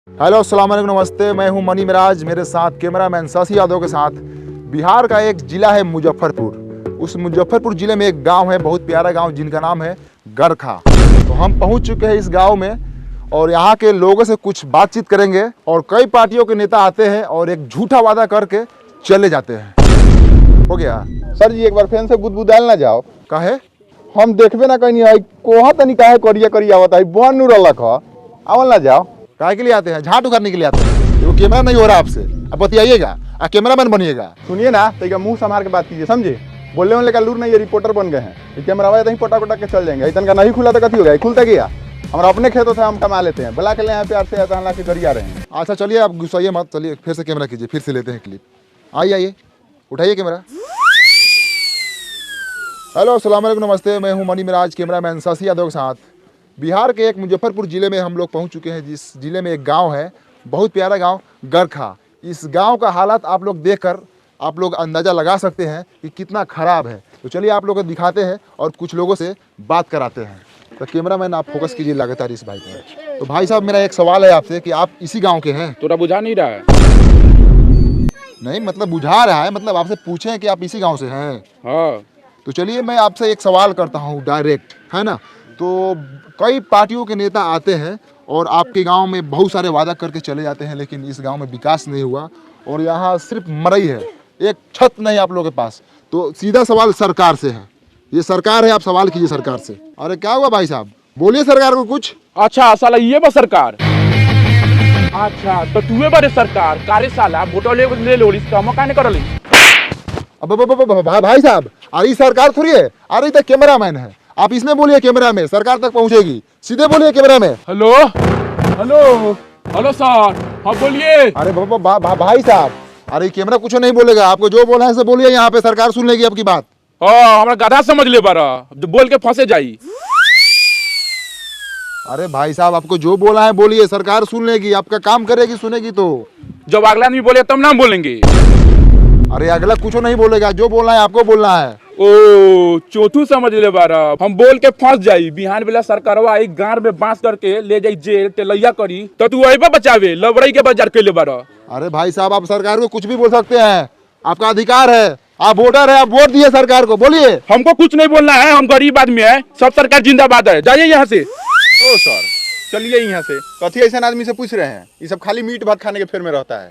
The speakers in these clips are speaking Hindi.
हेलो अस्सलाम वालेकुम नमस्ते। मैं हूं मनी मिराज, मेरे साथ कैमरामैन शशि यादव के साथ। बिहार का एक ज़िला है मुजफ्फरपुर। उस मुजफ्फरपुर ज़िले में एक गांव है, बहुत प्यारा गांव, जिनका नाम है गरखा। तो हम पहुंच चुके हैं इस गांव में और यहाँ के लोगों से कुछ बातचीत करेंगे। और कई पार्टियों के नेता आते हैं और एक झूठा वादा करके चले जाते हैं। हो गया सर जी, एक बार फैन से बुदबुदाल ना जाओ। काहे? हम देखबे ना कहीं आई कोहा तनी काहे करिया करिया आवत है बन नु रलक ह आवल ना जाओ। काहे के लिए आते हैं? झाट उखाड़ने के लिए आते हैं। वो कैमरा नहीं हो रहा आपसे, आप बतियाइएगा, आप कैमरामैन बनिएगा। सुनिए ना, तो मुंह संभाल के बात कीजिए, समझे? बोलने वाले का लूर नहीं, ये रिपोर्टर बन गए हैं। ये कैमरा वाले तो पटा के चल जाएंगे। इतना का नहीं खुला तो कथी हो गया? खुलता गया हमारा अपने खेतों से हम कमा लेते हैं। बुला के ले यहाँ प्यार से आता के गरिया रहे हैं। अच्छा चलिए, आप गुस्साइए मत, चलिए फिर से कैमरा कीजिए, फिर से लेते हैं क्लिप। आइए उठाइए कैमरा। हेलो अस्सलाम वालेकुम नमस्ते। मैं हूं मनी मिराज, कैमरामैन शशि यादव के साथ। बिहार के एक मुजफ्फरपुर ज़िले में हम लोग पहुंच चुके हैं, जिस ज़िले में एक गांव है, बहुत प्यारा गांव गरखा। इस गांव का हालात आप लोग देखकर आप लोग अंदाज़ा लगा सकते हैं कि कितना ख़राब है। तो चलिए आप लोगों को दिखाते हैं और कुछ लोगों से बात कराते हैं। तो कैमरामैन आप फोकस कीजिए लगातार इस भाई पर। तो भाई साहब, मेरा एक सवाल है आपसे कि आप इसी गाँव के हैं? तोरा बुझा नहीं रहा है? नहीं मतलब बुझा रहा है, मतलब आपसे पूछे कि आप इसी गांव से हैं। हाँ। तो चलिए मैं आपसे एक सवाल करता हूं डायरेक्ट, है ना? तो कई पार्टियों के नेता आते हैं और आपके गांव में बहुत सारे वादा करके चले जाते हैं, लेकिन इस गांव में विकास नहीं हुआ और यहाँ सिर्फ मरई है, एक छत नहीं आप लोगों के पास। तो सीधा सवाल सरकार से है, ये सरकार है, आप सवाल कीजिए सरकार से। अरे क्या हुआ भाई साहब, बोलिए सरकार को कुछ। अच्छा साला ये बा सरकार। अच्छा तो तूहे बारे सरकार कारे साला वोट ले लो इसका मौका नहीं करली। अब भाई साहब, अरे सरकार थोड़ी है, अरे तो कैमरामैन है, आप इसमें बोलिए कैमरा में, सरकार तक पहुंचेगी। सीधे बोलिए कैमरा में। हेलो हेलो हेलो सर, हाँ बोलिए। अरे भाई साहब, अरे कैमरा कुछ नहीं बोलेगा, आपको जो बोला है से बोलिए, यहाँ पे सरकार सुन लेगी आपकी बात। हाँ हमारा गधा समझ ले बारा, जो बोल के फंसे जाई। अरे भाई साहब, आपको जो बोला है बोलिए, सरकार सुन लेगी, आपका काम करेगी, सुनेगी तो। जब अगला नहीं बोले तब ना बोलेंगे। अरे अगला कुछ नहीं बोलेगा, जो बोलना है आपको बोलना है। ओ चौथू समझ ले बारा, हम बोल के फंस जाई, बिहान बेला सरकारवा आई गांव में बांस करके ले जाई जेल तेलैया करी, तो तू वही पे बचावे लबड़ई के बाजार के ले बारा। अरे भाई साहब, आप सरकार को कुछ भी बोल सकते हैं, आपका अधिकार है, आप वोटर है, आप वोट दिए सरकार को, बोलिए। हमको कुछ नहीं बोलना है, हम गरीब आदमी है, सब सरकार जिंदाबाद है, जाइए यहाँ से। ओ सर, चलिए यहाँ से। कथी ऐसा आदमी से पूछ रहे हैं? ये सब खाली मीट भात खाने के फेर में रहता है।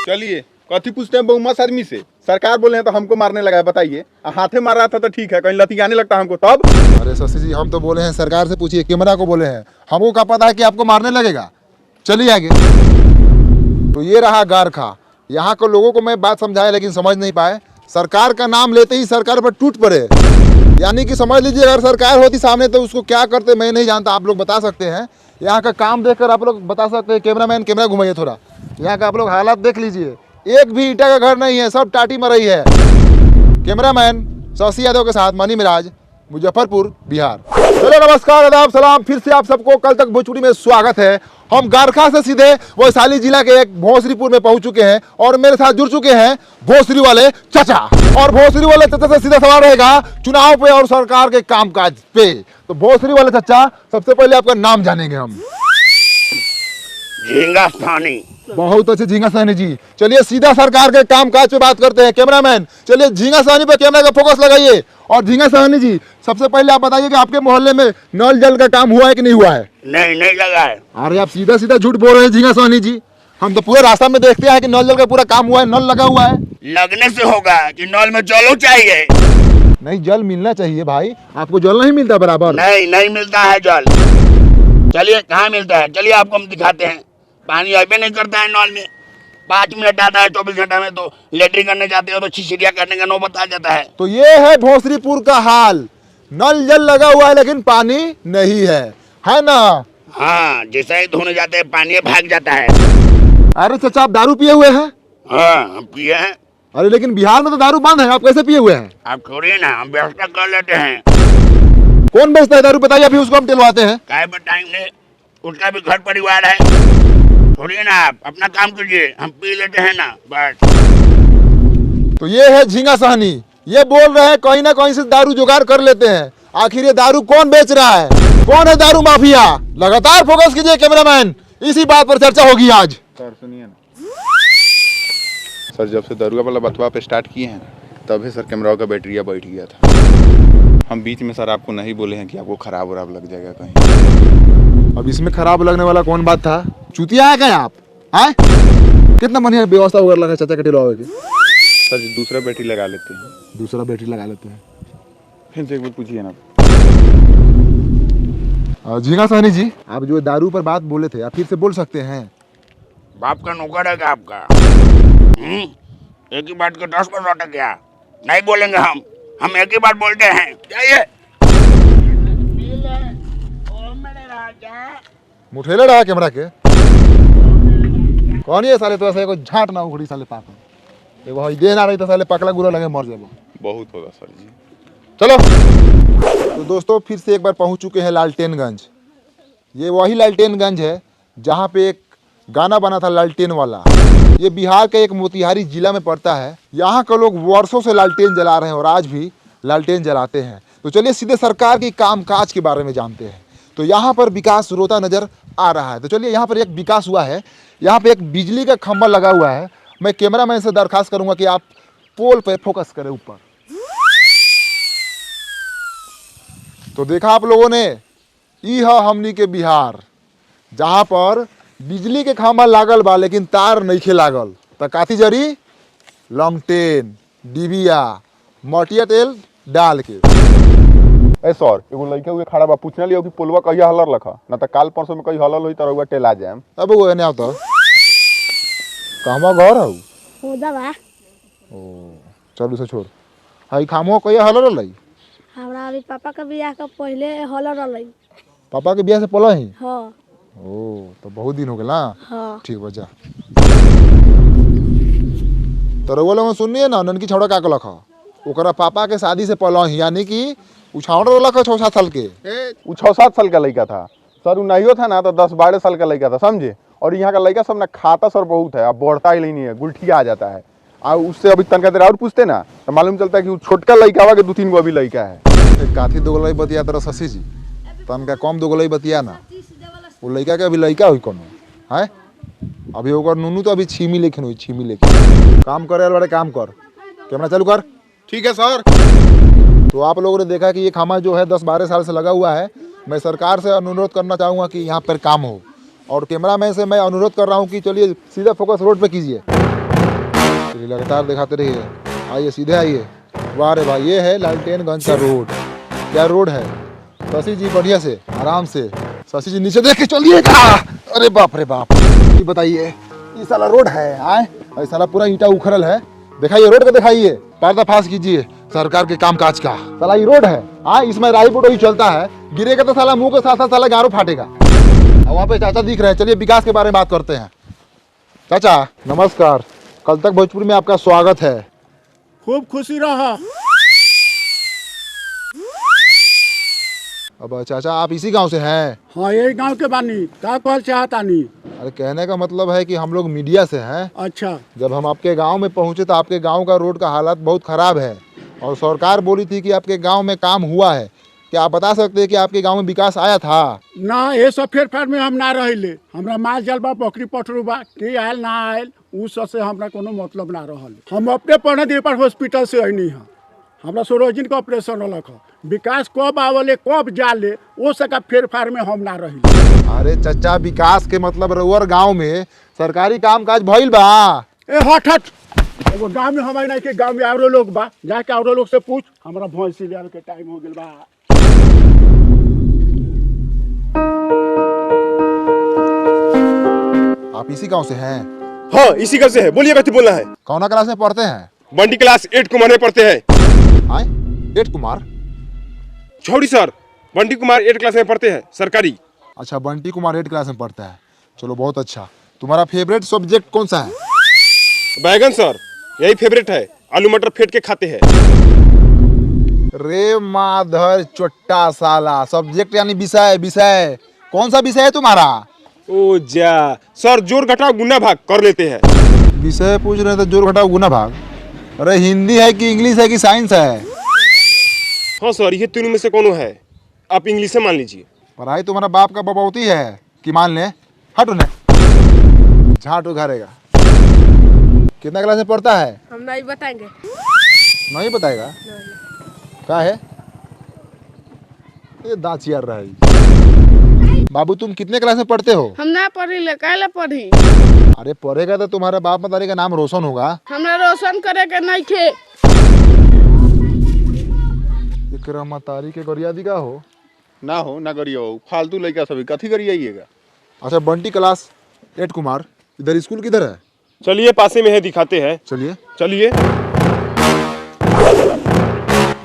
चलिए, कथी पूछते हैं बहुमत आदमी से? सरकार बोले हैं तो हमको मारने लगा है, बताइए। हाथे मार रहा था तो ठीक है, कहीं लतियाने लगता हमको तब। अरे शशि जी, हम तो बोले हैं सरकार से पूछिए, कैमरा को बोले हैं, हमको क्या पता है कि आपको मारने लगेगा। चलिए आगे। तो ये रहा गरखा। यहाँ के लोगों को मैं बात समझाया लेकिन समझ नहीं पाए। सरकार का नाम लेते ही सरकार पर टूट पड़े, यानी कि समझ लीजिए अगर सरकार होती सामने तो उसको क्या करते मैं नहीं जानता, आप लोग बता सकते हैं। यहाँ का काम देखकर आप लोग बता सकते हैं। कैमरामैन कैमरा घुमाइए थोड़ा, यहाँ का आप लोग हालात देख लीजिए, एक भी ईंटा का घर नहीं है, सब टाटी मरई है। कैमरामैन शशि यादव के साथ मनी मिराज, मुजफ्फरपुर, बिहार। चलो नमस्कार, आदाब, सलाम, फिर से आप सबको कल तक भोजपुरी में स्वागत है। हम गरखा से सीधे वैशाली जिला के एक भोसरीपुर में पहुंच चुके हैं और मेरे साथ जुड़ चुके हैं भोसरी वाले चाचा। और भोसरी वाले चाचा से सीधा सवाल रहेगा चुनाव पे और सरकार के कामकाज पे। तो भोसरी वाले चाचा, सबसे पहले आपका नाम जानेंगे हम। झींगा स्थानी। बहुत अच्छे झींगा सहनी जी। चलिए सीधा सरकार के कामकाज पे बात करते हैं। कैमरामैन चलिए झींगा सहनी पे कैमरा का फोकस लगाइए। और झींगा सहनी जी, सबसे पहले आप बताइए कि आपके मोहल्ले में नल जल का काम हुआ है कि नहीं हुआ है? नहीं लगा है। अरे आप सीधा सीधा झूठ बोल रहे हैं झींगा सहनी जी, हम तो पूरे रास्ता में देखते हैं कि नल जल का पूरा काम हुआ है, नल लगा हुआ है। लगने से होगा कि नल में जलो चाहिए। नहीं, जल मिलना चाहिए भाई, आपको जल नहीं मिलता बराबर। नहीं मिलता है जल। चलिए कहाँ मिलता है, चलिए आपको हम दिखाते हैं। पानी अभी नहीं करता है नल में, 5 मिनट आता है 24 घंटा में, तो लेटरिन करने जाते हो तो छिछिरिया करने का नौबत आ जाता है। तो ये है भोसरीपुर का हाल, नल जल लगा हुआ है लेकिन पानी नहीं है ना? हाँ, जैसे ही धोने जाते हैं पानी भाग जाता है। अरे चाचा, आप दारू पिए हुए हैं? हाँ हम पिए हैं। अरे लेकिन बिहार में तो दारू बंद है, आप कैसे पिए हुए हैं? आप छोड़िए ना, हम व्यवस्था कर लेते हैं। कौन बेचता है दारू, बताइए, अभी उसको हम दिलवाते हैं। काय बताएंगे, उसका भी घर परिवार है। छोड़िए ना, आप अपना काम कीजिए, हम पी लेते हैं ना, बस। तो ये है झींगा सहनी, ये बोल रहे हैं कहीं ना कहीं से दारू जुगाड़ कर लेते हैं। आखिर ये दारू कौन बेच रहा है? कौन है दारू माफिया? लगातार फोकस कीजिए कैमरामैन, इसी बात पर चर्चा होगी आज। सर सुनिए ना सर, जब से दरुआ वाला बतवा पे स्टार्ट किए हैं तभी सर कैमरा का बैटरिया बैठ गया था। हम बीच में सर आपको नहीं बोले हैं कि आपको खराब वराब लग जाएगा कहीं। अब इसमें खराब लगने वाला कौन बात था? चूतिया है क्या आप? आए कितना बढ़िया व्यवस्था वगैरह लगा चाचा कटेलो की। सर जी दूसरा बैटरी लगा लेते हैं। दूसरा बैटरी लगा लेते हैं। फिर से एक बार पूछिए ना। झींगा सहनी जी, आप जो दारू पर बात बोले थे आप फिर से बोल सकते हैं? बाप का नौकर है क्या आपका? एक ही बात को 10 बार लौटा क्या? नहीं बोलेंगे हम एक ही बात बोलते हैं। जाइए। मुठेले रहा कैमरा के। कौन ये साले? तो ऐसा को झाट ना उखड़ी साले पापा। एगो हई दे ना रही तो साले पकला गुरा लगे मर जाबो। बहुत होगा सर जी। चलो तो दोस्तों फिर से एक बार पहुंच चुके हैं लालटेनगंज। ये वही लालटेनगंज है जहां पे एक गाना बना था लालटेन वाला। ये बिहार के एक मोतिहारी जिला में पड़ता है। यहाँ के लोग वर्षों से लालटेन जला रहे हैं और आज भी लालटेन जलाते हैं। तो चलिए सीधे सरकार की कामकाज के बारे में जानते हैं। तो यहाँ पर विकास रोता नजर आ रहा है। तो चलिए यहाँ पर एक विकास हुआ है। यहाँ पे एक बिजली का खंभा लगा हुआ है। मैं कैमरामैन से दरखास्त करूंगा कि आप पोल पे फोकस करें ऊपर। तो देखा आप लोगों ने, ई है हमनी के बिहार जहाँ पर बिजली के खंभा लागल बा लेकिन तार नइखे लागल। तो काथी जरी लॉन्गटेन डिबिया मटिया तेल डाल के। ए सर एगो लड़का हुए खड़ा बा, पूछने लियो कि पुलवा कहिया हलर लखा ना तो काल परसों में कहीं हलल होई त रउआ टेला जाएम। अब वो एने आवता कहवा घर हऊ? होदा बा। ओ चल उसे छोड़। हाई खामो कहिया हलर लई? हमरा अभी पापा के बियाह के पहले हल रहलै। पापा के बियाह से पहले ही? हाँ। ओ तो बहुत दिन हो गया ना। हाँ। ठीक बजा। तो रउआ लोग सुनिए ना, ननकी छौड़ा का लखा ओकरा पापा के शादी से पहले ही, यानी कि उ छौड़ा लखा 6-7 साल के। उ 6-7 साल का लड़का था सर। उ नहीं था ना तो 10-12 साल का लड़का था, समझे। और यहाँ का लड़का सब ना खाता सर बहुत है, अब बढ़ता ही नहीं है, गुलठिया आ जाता है। और उससे अभी तनका देर और पूछते ना तो मालूम चलता है कि छोटका लड़का हुआ के 2-3 गो अभी लड़का है। काथी दोगलई बतिया तरह शशि जी, तनका कम दोगलई बतिया ना। वो लड़का के अभी लड़का हुई कोनो है। अभी ओकर नुनू तो अभी छीमी लेखिन हुई, छीमी लेखिन। काम करे वाले काम कर, कैमरा चालू कर। ठीक है सर। तो आप लोगों ने देखा कि ये खामा जो है 10-12 साल से लगा हुआ है। मैं सरकार से अनुरोध करना चाहूँगा कि यहाँ पर काम हो। और कैमरामैन से मैं अनुरोध कर रहा हूँ कि चलिए सीधा फोकस रोड पे कीजिए। चलिए लगातार दिखाते रहिए। आइए सीधे आइए। वाह रे वाह, ये है लालटेनगंज का रोड। क्या रोड है शशि जी? बढ़िया से आराम से शशि जी नीचे देख के चलिएगा। अरे बाप रे बाप, ये बताइए ये साला रोड है? आए ये साला पूरा ईंटा उखड़ल है। दिखाइए रोड को, दिखाइए, पर्दाफाश कीजिए सरकार के कामकाज का। साला ये रोड है? हाँ, इसमें राईपुर ही चलता है, गिरेगा तो साला मुंह के साथ साथ साला गारो फाटेगा। और वहाँ पे चाचा दिख रहे हैं। चलिए विकास के बारे में बात करते हैं। चाचा नमस्कार, कल तक भोजपुरी में आपका स्वागत है। खूब खुशी रहा। अब चाचा आप इसी गांव से हैं? हाँ यही गांव के बानी। का कहल चाहतानी? अरे कहने का मतलब है कि हम लोग मीडिया से हैं। अच्छा। जब हम आपके गांव में पहुंचे तो आपके गांव का रोड का हालत बहुत खराब है और सरकार बोली थी कि आपके गांव में काम हुआ है। क्या आप बता सकते हैं कि आपके गांव में विकास आया था? ना ये सब फेर फार में हम ना रहिले। हमरा माल जाल बा, बकरी पटरू बा, के आयल ना आयल उ सब से हमरा कोनो मतलब ना रहल। हम अपने पढ़ने दे पर हॉस्पिटल से अइनी है। हमरा सरोजिन का ऑपरेशन होलक है। विकास कब आवले कब जाले वो सका फेर फार में हम ना रहिले। अरे चाचा विकास के मतलब रउअर गांव में सरकारी काम काज भइल बा? ए हट हट, एगो गांव में हमारे नहीं के गांव में औरो लोग बा, जाके औरो लोग से पूछ। हमरा भैंसी ले के टाइम हो गेल बा। आप इसी गांव से हैं? हाँ इसी का से है। बोलिए कथी बोलना है? कौना क्लास में पढ़ते हैं? बंटी क्लास 8 कुमार में पढ़ते हैं। आए 8 कुमार? छोड़ी सर, बंटी कुमार 8 क्लास में पढ़ते हैं सरकारी। अच्छा बंटी कुमार 8 क्लास में पढ़ता है। चलो बहुत अच्छा। तुम्हारा फेवरेट सब्जेक्ट कौन सा है? बैगन सर, यही फेवरेट है। आलू मटर फेंट के खाते हैं। रे माधर चोट्टा साला, सब्जेक्ट यानी विषय। विषय कौन सा विषय है तुम्हारा? ओ जा सर, जोड़ घटाव गुना भाग कर लेते हैं। विषय पूछ रहे थे, जोड़ घटाव गुना भाग। अरे हिंदी है कि इंग्लिश है कि साइंस है? हाँ सर, ये तीनों में से कौन है? आप इंग्लिश से मान लीजिए। पढ़ाई तुम्हारा बाप का बबौती है कि मान ले। हट उन्हें, झाट उघारेगा। कितना क्लास में पढ़ता है? हम नहीं बताएंगे। नहीं बताएगा? क्या है ये दांत चियार रहा है। बाबू तुम कितने क्लास में पढ़ते हो? हम ना पढ़ी ले, काहे पढ़ी? अरे पढ़ेगा तो तुम्हारा बाप मतारी का नाम रोशन होगा। हमरा रोशन करे के नहीं थे। एकरा मतारी के गरियादी का हो ना हो ना करिए हो, फालतू लड़का सभी कथी करिएगा। अच्छा बंटी क्लास 8 कुमार, इधर स्कूल किधर है? चलिए पासे में है, दिखाते हैं। चलिए। चलिए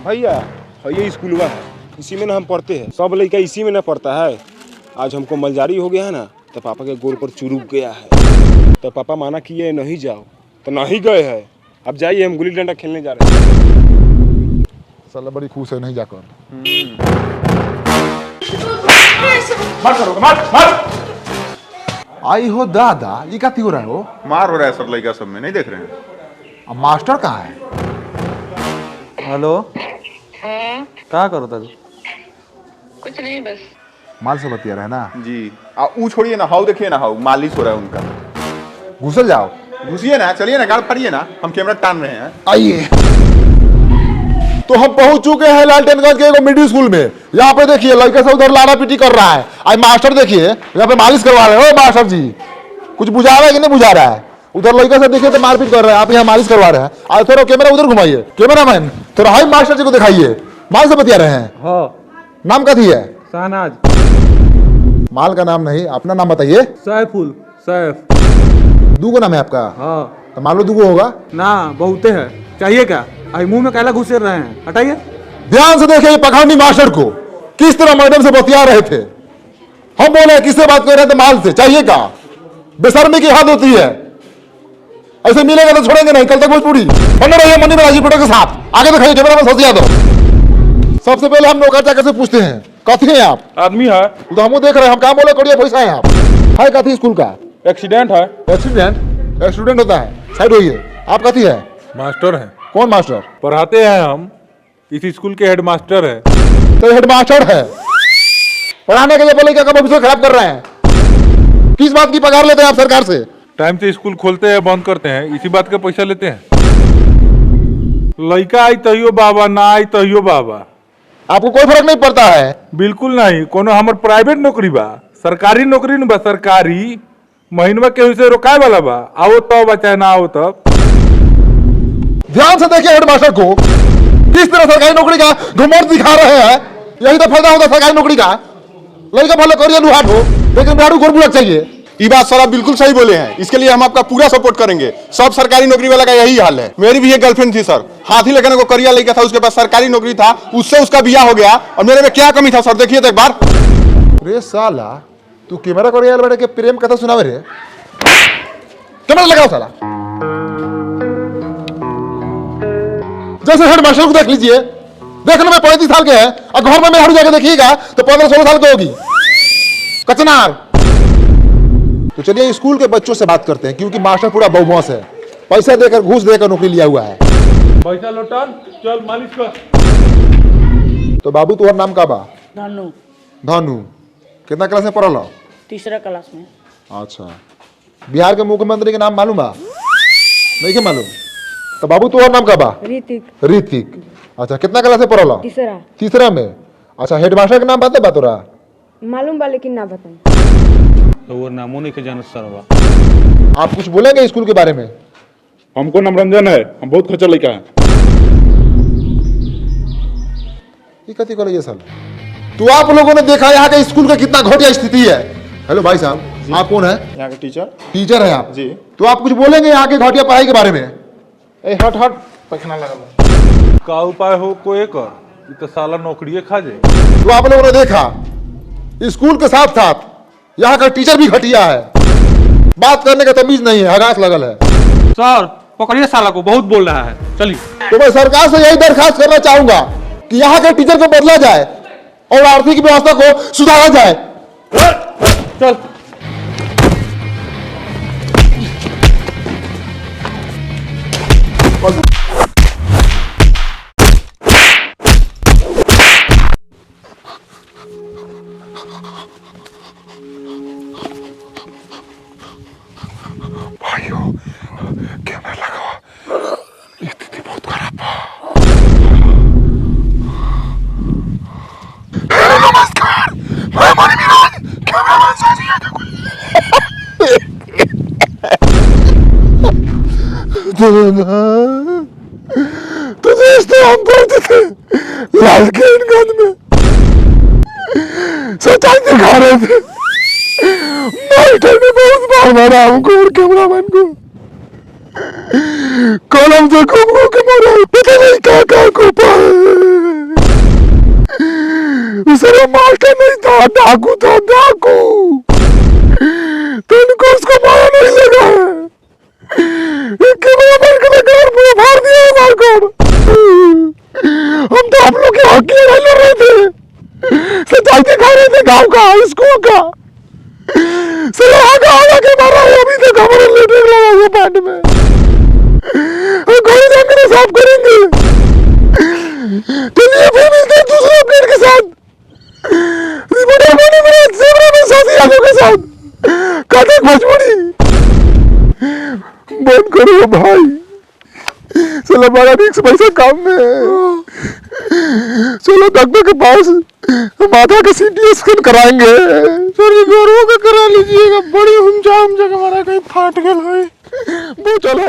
भैया, ये स्कूलवा है, इसी में ना हम पढ़ते हैं। सब लड़का इसी में ना पढ़ता है। आज हमको मलजारी हो गया है ना, तो पापा के गोड़ पर चुरुक गया है। तो पापा माना किए नहीं जाओ, तो नहीं गए हैं। अब जाइए, हम गुल्ली डंडा खेलने जा रहे हैं। साला बड़ी खुश है नहीं जाकर। मार करोगे, मार। आई हो दादा, ये क्या हो रहा है? वो मार हो रहा है सब लड़का सब में, नहीं देख रहे हैं? अब मास्टर कहाँ है? हेलो, क्या करो तू? कुछ नहीं, बस माल से बतिया रहे ना जी। ऊ छोड़िए ना, हाउ देखिए ना, हाउ मालिश हो रहा है उनका। घुसल जाओ। घुसिए ना, चलिए ना, गाड़ फाड़िए ना, हम कैमरा तान रहे हैं। आइए। तो हम पहुंच चुके हैं लालटेनगंज के एक मिडिल स्कूल में। यहाँ पे देखिए लड़का से उधर लाड़ा पीटी कर रहा है। आज मास्टर देखिए यहाँ पे मालिश करवा रहे हैं। ओ मास्टर जी, कुछ बुझा रहा है कि नहीं बुझा रहा है? उधर लड़का से देखिए तो मारपीट कर रहे हैं, आप यहाँ मालिश करवा रहे हैं। आज थोड़ा कैमरा उधर घुमाइए। कैमरा मैन थोड़ा हाई मास्टर जी को दिखाइए। माल से बतिया रहे हैं। हाँ, नाम कथी है? शहनाज। माल का नाम नहीं, अपना नाम बताइए। सैफुल, सैफ। दूगो नाम है आपका? हाँ। तो मान लो दूगो होगा ना, बहुते है। चाहिए क्या? आई मुंह में कैला घुसेर रहे हैं, हटाइए। ध्यान से देखिए पखंडी मास्टर को किस तरह मैडम से बतिया रहे थे। हम बोले किससे बात कर रहे थे? माल से। चाहिए क्या? बेशर्मी की हद होती है। ऐसे मिलेगा तो छोड़ेंगे नहीं। कल तक भोजपुरी बने रहिए मनी राजी फोटो के साथ। आगे दिखाइए कैमरा में ससिया दो। सबसे पहले हम नौकर चाकर से पूछते हैं, कथी है आप? आदमी है, तो हम देख रहे हैं, हम काम बोले करिए पैसा है आप। है कथी स्कूल का? एक्सीडेंट है। एक्सीडेंट? एक्सीडेंट होता है, साइड होइए। आप कथी है? मास्टर हैं, कौन मास्टर? पढ़ाते हैं हम, इस स्कूल के हेड मास्टर हैं। तो हेड मास्टर है, पढ़ाने के लिए बोले क्या भविष्य खराब कर रहे हैं? किस बात की पगार लेते हैं आप सरकार से? टाइम से स्कूल खोलते हैं, बंद करते हैं, इसी बात का पैसा लेते हैं। लड़का आई तहियो बाबा, ना आई तहियो बाबा। आपको कोई फर्क नहीं पड़ता है? बिल्कुल नहीं। कोनो हमर प्राइवेट नौकरी बा, सरकारी नौकरी न बा। सरकारी महीनवा केहू से रोकाए वाला बा, आओ तब चाहे ना आओ तब। ध्यान से देखिए हेड मास्टर को किस तरह सरकारी नौकरी का घुमट दिखा रहे हैं। यही तो फायदा होता है सरकारी नौकरी का। लड़का भले करिए लुहाट हो, लेकिन बिहारू गोर बुलक चाहिए। ये बात सर आप बिल्कुल सही बोले हैं, इसके लिए हम आपका पूरा सपोर्ट करेंगे। सब सरकारी नौकरी वाला का यही हाल है। मेरी भी एक गर्लफ्रेंड थी सर, हाथी लेकर को करिया लेके था, उसके पास सरकारी नौकरी था, उससे उसका बियाह हो गया। और मेरे में क्या कमी था सर, देखिए तो एक बार। रे साला तू कैमरा करिए बैठ के प्रेम कथा सुनावे रे। कैमरा लगाओ साला। जैसे हेड मास्टर को देख लीजिए, देख लो मैं 35 साल के हैं और घर में मेहरारू जाके देखिएगा तो 15-16 साल की होगी। कचनार। तो चलिए स्कूल के बच्चों से बात करते हैं, क्योंकि मास्टर पूरा बहुमौस है, पैसा देकर घूस देकर नौकरी लिया हुआ है। पैसा लौटान, चल मालिश कर। तो बाबू तुम्हारा नाम का बा? धनु, धनु। कितना क्लास में पढ़ल? तीसरा क्लास में। अच्छा, बिहार के मुख्यमंत्री के नाम मालूम बा? नहीं के मालूम? तो बाबू तुम्हारा नाम का बा? ऋतिक। ऋतिक। अच्छा, कितना क्लास में पढ़ल? तीसरा। तीसरा में। अच्छा, हेडमास्टर का नाम बात तोरा? मालूम बा लेकिन ना बताएं। तो वो नामों नहीं के जानत सरवा। आप कुछ बोलेंगे स्कूल के बारे में? हमको नाम रंजन है, हम बहुत खर्चा लड़का है। ये कथी करे ये साल? तो आप लोगों ने देखा यहाँ के स्कूल का कितना घटिया स्थिति है। हेलो भाई साहब, आप कौन है? यहाँ के टीचर। टीचर है आप जी। तो आप कुछ बोलेंगे यहाँ के घटिया पढ़ाई के बारे में? ए हट हट, पैखाना लगा। का उपाय हो कोई कर, ये तो साला नौकरी खा जाए। तो आप लोगों ने देखा स्कूल के साथ साथ यहाँ का टीचर भी घटिया है, बात करने का तमीज नहीं है, हगास लगल है। सर पकड़िए साला को, बहुत बोल रहा है। चलिए। तो मैं सरकार से यही दरखास्त करना चाहूंगा कि यहाँ के टीचर को बदला जाए और आर्थिक व्यवस्था को सुधारा जाए। चल। भाइयों कैमरा लगा, स्थिति बहुत खराब है। नमस्कार, मैं मणि मिराज, कैमरामैन साजी है कोई। तो दोस्तों हम पढ़ते थे लाल के गन में, सच्चाई दिखा रहे थे। मास्टर ने बहुत बार मारा हमको और कैमरामैन को, कलम से घूम के मारा, पता नहीं क्या को पाए। उसका मास्टर नहीं था, डाकू था, डाकू। तो उनको उसको मारा नहीं लगा है। कैमरामैन के घर पूरा फाड़ दिया हमारे को। हम तो आप लोग के हक के लड़ रहे थे, सच्चाई दिखा रहे थे गांव का, स्कूल का। के मारा है, अभी तक हमारे लेटरिन लगा हुआ पैंट में। घोड़े जाकर साफ करेंगे। चलिए फिर मिलते हैं दूसरे अपडेट के साथ। रिपोर्टर मणि मिराज, ज़ेबरा में साथी यादव के साथ। कथक भोजपुरी बंद करो भाई, चलो बड़ा रिक्स पैसा काम में है। चलो डॉक्टर के पास माथा का सीटी स्कैन कराएंगे। सर गोरों का करा लीजिएगा, बड़ी हम जगह हमारा कहीं फाट गया है। वो चलो।